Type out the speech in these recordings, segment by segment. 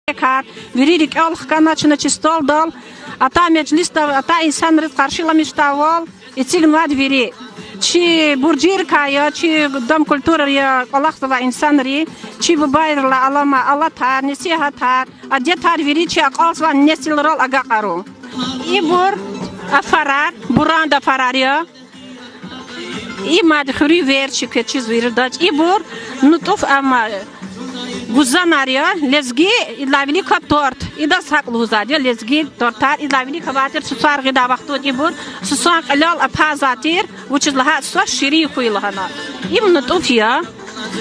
Вирик алхканачна чистол дал, а та меджлиста, а та инсан рит каршила мечтавал, и цигнвад вири. Чи бурджирка я, чи дом культуры я аллахтова инсан ри, чи бубайрла алама алатар, несихатар, а детар вири, чи акалсван несилрал агакару. И бур афарар, буранда фарария, и мадхури верчик, чиз вирдач, и бур нутуф ама. Гузанария, лезги, идлавилика торт, ида саклу задя, лезги тортар, идлавилика ватер, сусар гида вахтут ибур, сусан алал апазатир, which is lahat swa shiri khuilahana. Ibn Tufia,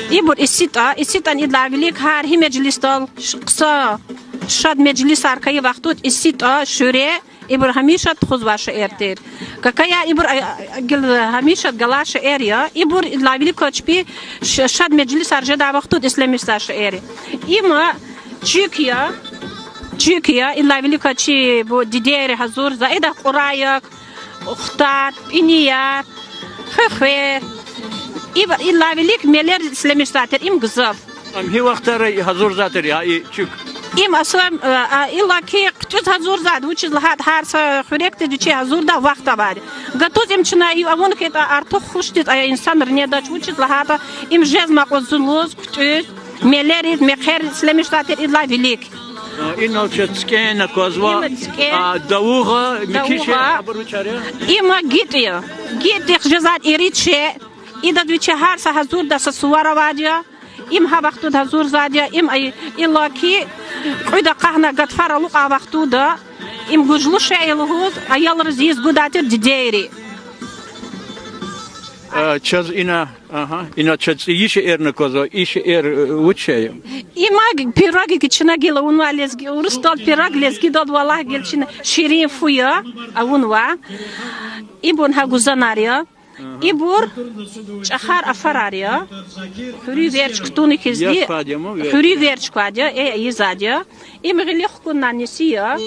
ibur isita iдлавилик har hi meclistal qsa shad meclis arkay vaqtut isita shure ibur hamisha khuzwa shaertir. Kakaya ibur hamisha galash area ibur iдлавилик kochpi shad meclis arjada vaqtut islamista shaeri. Ima Çikiya iдлавилик chi bu didere hazur zaida qurayak ukhtar iniyar khfer ibur iдлавилик meler islamistater im gzaf. Am hi vaqtara hazur zater ya çık. Im aslam illa ki qtut hazur zad which is lahat har xurekte dichi hazur da vaqta var. Gatuz im chna i avon ke artık xushtit ay insan rneda which is lahat im jezma qozuluz qtut meler mekher islamistater iдлавилик. İnal çetskena kozva davuğa mikişe aburçarya. Ima gitiya. Gitih jezat iriche ida dichi har sa hazur da suwara vadia. Im ha vaqtu hazur zadia im ay illa ki uyda qahna gatfara luqa vaqtu da im gujlu shayluhuz ayalr ziz gudatir dideri. Çaz ina çetsi işe erne kozva işe uçaya. Ima piragi kichna gila unwa lezgi urustol pirag lezgi dod wallah gelchina shirin fuya avunwa ibun ha guzanaria ibur chahar afararia huri verch ktuni kizdi huri verch kwadia izadia imgili khkunna nisiya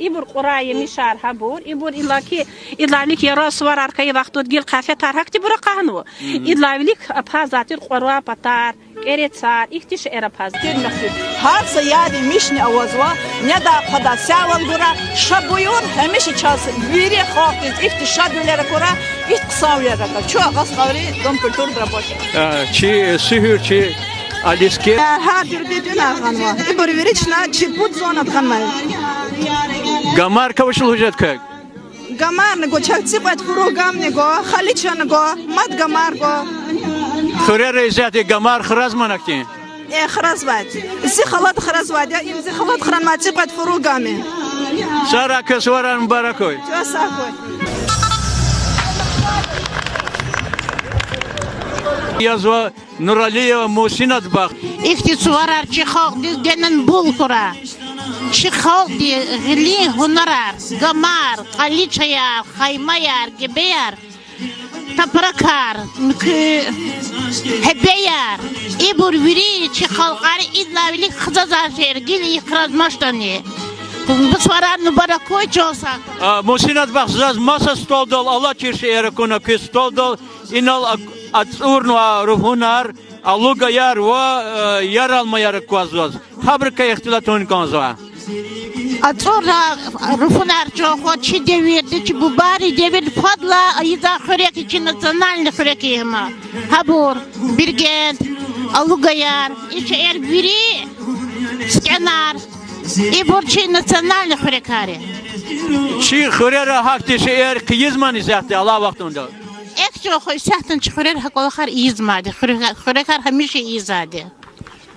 ibur quraya mishar habur ibur ilaki iдлавилик yara swar arkay vaqtut gil qafe tarhakti bura qahnu iдлавилик aphazatir qurwa patar keretsar ihtish era pazdir مخفي هذا يادي مشني أوزوا ندا قدا ساول برا شبيون همش چاس ويري خاطر افتشاد ولا كورا اتصاو يا رجال شو غص قوري دم كلتور دربوش Çi sihir çi aliske. هذا بدنا غنوا يبر ويريشنا چي بود زونا غنوا Gamar kavuşul hücret kök. gamar nego çakçı bat furu gam nego khalicha nego mat gamar go Xure reizati gamar xraz manakti. خلاص بعد زي خلاط خلاص بعد يا زي خلاط خران ما تبغى تفرو قامي Sara keswaran mübarekoy. شو ساكوي Yazva Nuraliyeva Musinat bak. İhtisvarar çıkak dizgenen bulkura. Çıkak gili hunarar, gamar, kaliçayar, haymayar, gebeyar, taprakar, hebeyar. İbur viri çıkalkar iдлавилик kızazar şehir gili ikrazmaştani. Bu svarar mübarekoy çoğusak. Musinat bak zaz masa stol dol Allah çirşe erekuna ki stol dol inal atsurnu ruhunar aluga yar ve yar alma yar kvazvaz. Fabrika ihtilatun kanzva. Atorda rufunar çoğu çi devirdi çi bu bari devir fadla ayıda xörek için nasyonalni xörek yema. Habur, Birgent, Alugayar, içe er biri skenar. İbur çi nasyonalni xörekari. Çi xurera hakti şeer kıyızman izahti Allah vaktunda. Ek çoğu sahtan çi xörer hak olakar izmadi. Xörekar hamişe izadi.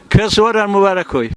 Keswaran mübarekoy.